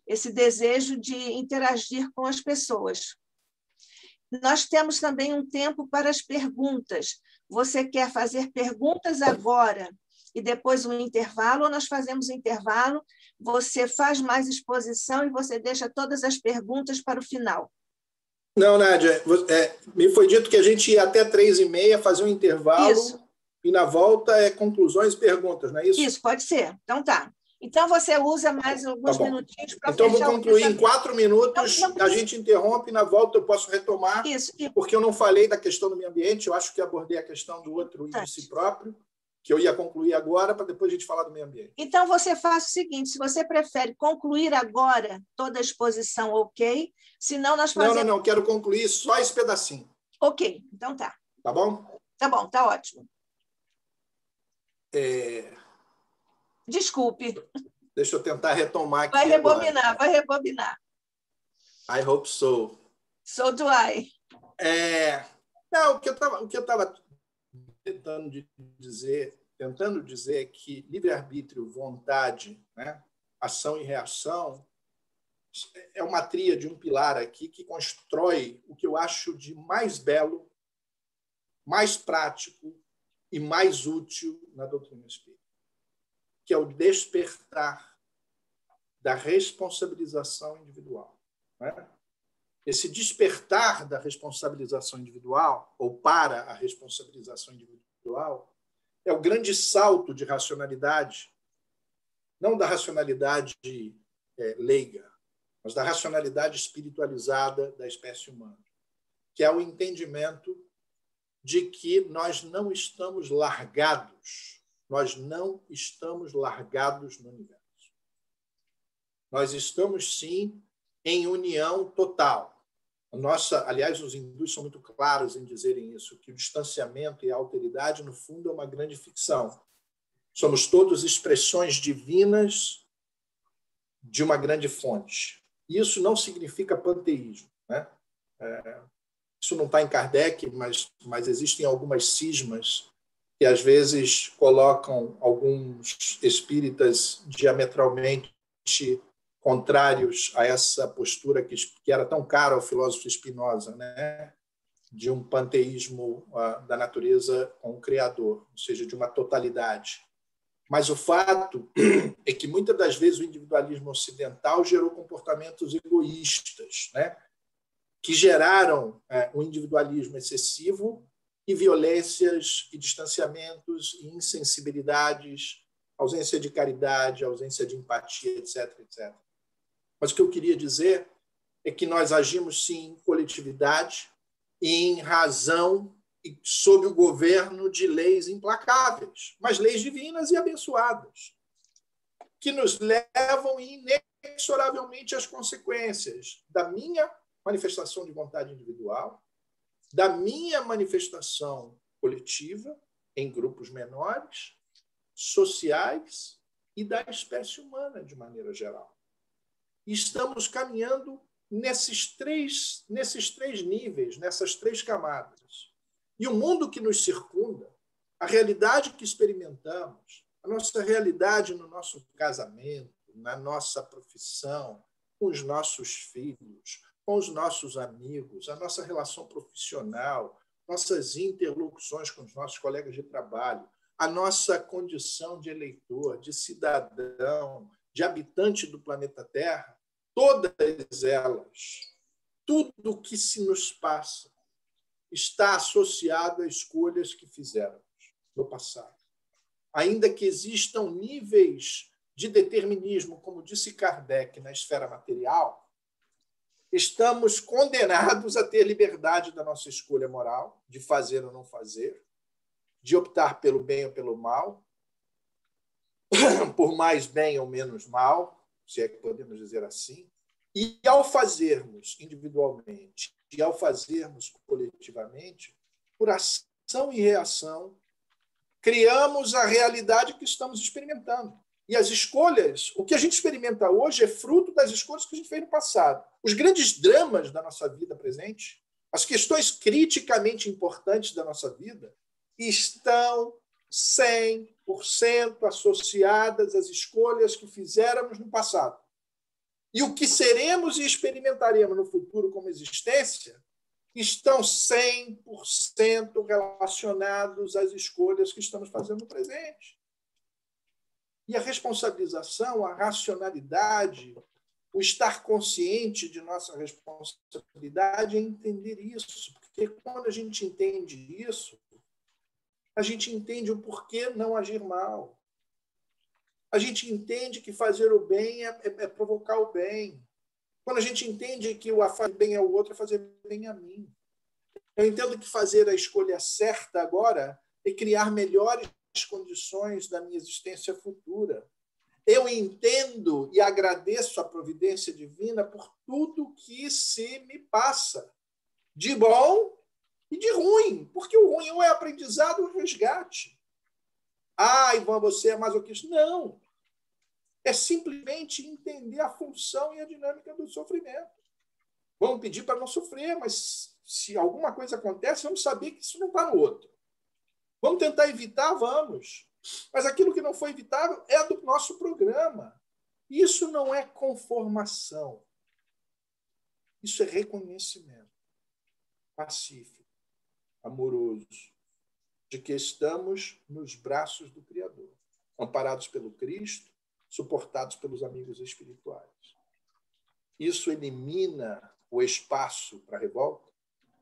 esse desejo de interagir com as pessoas. Nós temos também um tempo para as perguntas. Você quer fazer perguntas agora e depois um intervalo, ou nós fazemos um intervalo, você faz mais exposição e você deixa todas as perguntas para o final? Não, Nádia, me foi dito que a gente ia até 3h30, fazer um intervalo. Isso. E na volta conclusões e perguntas, não é isso? Isso, pode ser. Então tá. Então você usa mais alguns minutinhos para fechar. Então vou concluir em 4 minutos, a gente interrompe, na volta eu posso retomar, isso. Porque eu não falei da questão do meio ambiente, eu acho que abordei a questão do outro índice próprio, que eu ia concluir agora, para depois a gente falar do meio ambiente. Então, você faz o seguinte, se você prefere concluir agora toda a exposição, ok? Senão nós fazemos... Não, quero concluir só esse pedacinho. Ok, então tá. Tá bom? Tá bom, tá ótimo. Desculpe. Deixa eu tentar retomar aqui. Vai rebobinar. I hope so. So do I. Não, o que eu estava tentando dizer é que livre-arbítrio, vontade, né, ação e reação, é uma tríade, um pilar aqui que constrói o que eu acho de mais belo, mais prático e mais útil na doutrina espírita, que é o despertar da responsabilização individual. Né? Esse despertar da responsabilização individual, ou para a responsabilização individual, é o grande salto de racionalidade, não da racionalidade leiga, mas da racionalidade espiritualizada da espécie humana, que é o entendimento de que nós não estamos largados, no universo. Nós estamos, sim, em união total. Aliás, os hindus são muito claros em dizerem isso, que o distanciamento e a alteridade, no fundo, é uma grande ficção. Somos todos expressões divinas de uma grande fonte. Isso não significa panteísmo. Né? Isso não está em Kardec, mas existem algumas cismas que às vezes colocam alguns espíritas diametralmente contrários a essa postura que era tão cara ao filósofo Spinoza, né? De um panteísmo da natureza com o Criador, ou seja, de uma totalidade. Mas o fato é que, muitas das vezes, o individualismo ocidental gerou comportamentos egoístas, né? Que geraram um individualismo excessivo e violências e distanciamentos e insensibilidades, ausência de caridade, ausência de empatia, etc., etc. Mas o que eu queria dizer é que nós agimos, sim, em coletividade e em razão e sob o governo de leis implacáveis, mas leis divinas e abençoadas, que nos levam inexoravelmente às consequências da minha manifestação de vontade individual, da minha manifestação coletiva, em grupos menores, sociais e da espécie humana, de maneira geral. E estamos caminhando nesses três níveis, nessas três camadas. E o mundo que nos circunda, a realidade que experimentamos, a nossa realidade no nosso casamento, na nossa profissão, com os nossos filhos, com os nossos amigos, a nossa relação profissional, nossas interlocuções com os nossos colegas de trabalho, a nossa condição de eleitor, de cidadão, de habitante do planeta Terra, todas elas, tudo o que se nos passa, está associado a escolhas que fizemos no passado. Ainda que existam níveis de determinismo, como disse Kardec, na esfera material, estamos condenados a ter liberdade da nossa escolha moral, de fazer ou não fazer, de optar pelo bem ou pelo mal, por mais bem ou menos mal, se é que podemos dizer assim. E ao fazermos individualmente e ao fazermos coletivamente, por ação e reação, criamos a realidade que estamos experimentando. E as escolhas, o que a gente experimenta hoje é fruto das escolhas que a gente fez no passado. Os grandes dramas da nossa vida presente, as questões criticamente importantes da nossa vida, estão 100% associadas às escolhas que fizéramos no passado. E o que seremos e experimentaremos no futuro como existência estão 100% relacionados às escolhas que estamos fazendo no presente. E a responsabilização, a racionalidade, o estar consciente de nossa responsabilidade é entender isso. Porque quando a gente entende isso, a gente entende o porquê não agir mal. A gente entende que fazer o bem é provocar o bem. Quando a gente entende que o fazer bem ao outro é fazer bem a mim. Eu entendo que fazer a escolha certa agora é criar melhores condições da minha existência futura. Eu entendo e agradeço a providência divina por tudo que se me passa, de bom e de ruim, porque o ruim ou é aprendizado ou resgate. Ah, Ivan, você é masoquista. Não. É simplesmente entender a função e a dinâmica do sofrimento. Vamos pedir para não sofrer, mas se alguma coisa acontece, vamos saber que isso não está no outro. Vamos tentar evitar? Vamos. Mas aquilo que não foi evitável é do nosso programa. Isso não é conformação. Isso é reconhecimento pacífico, amoroso, de que estamos nos braços do Criador, amparados pelo Cristo, suportados pelos amigos espirituais. Isso elimina o espaço para a revolta,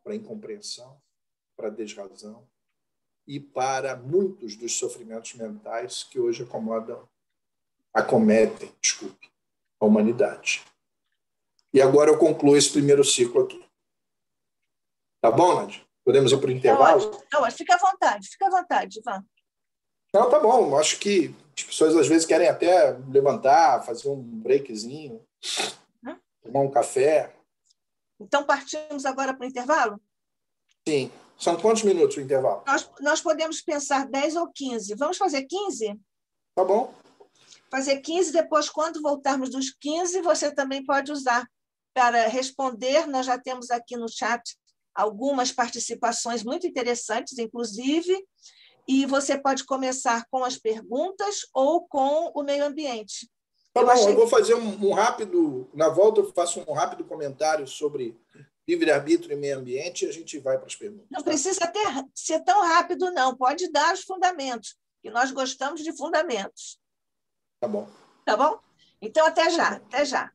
para a incompreensão, para a desrazão e para muitos dos sofrimentos mentais que hoje acometem, a humanidade. E agora eu concluo esse primeiro ciclo aqui. Tá bom, Nádia? Podemos ir para o intervalo? Não, fica à vontade, Ivan. Não, tá bom. Acho que as pessoas às vezes querem até levantar, fazer um breakzinho, tomar um café. Então, partimos agora para o intervalo? Sim. São quantos minutos o intervalo? Nós podemos pensar 10 ou 15. Vamos fazer 15? Tá bom. Fazer 15, depois, quando voltarmos dos 15, você também pode usar para responder. Nós já temos aqui no chat algumas participações muito interessantes, inclusive, e você pode começar com as perguntas ou com o meio ambiente. Tá bom, eu vou fazer um rápido... Na volta, eu faço um rápido comentário sobre livre-arbítrio e meio ambiente e a gente vai para as perguntas. Não precisa ser tão rápido, não. Pode dar os fundamentos, que nós gostamos de fundamentos. Tá bom. Tá bom? Então, até já. Até já.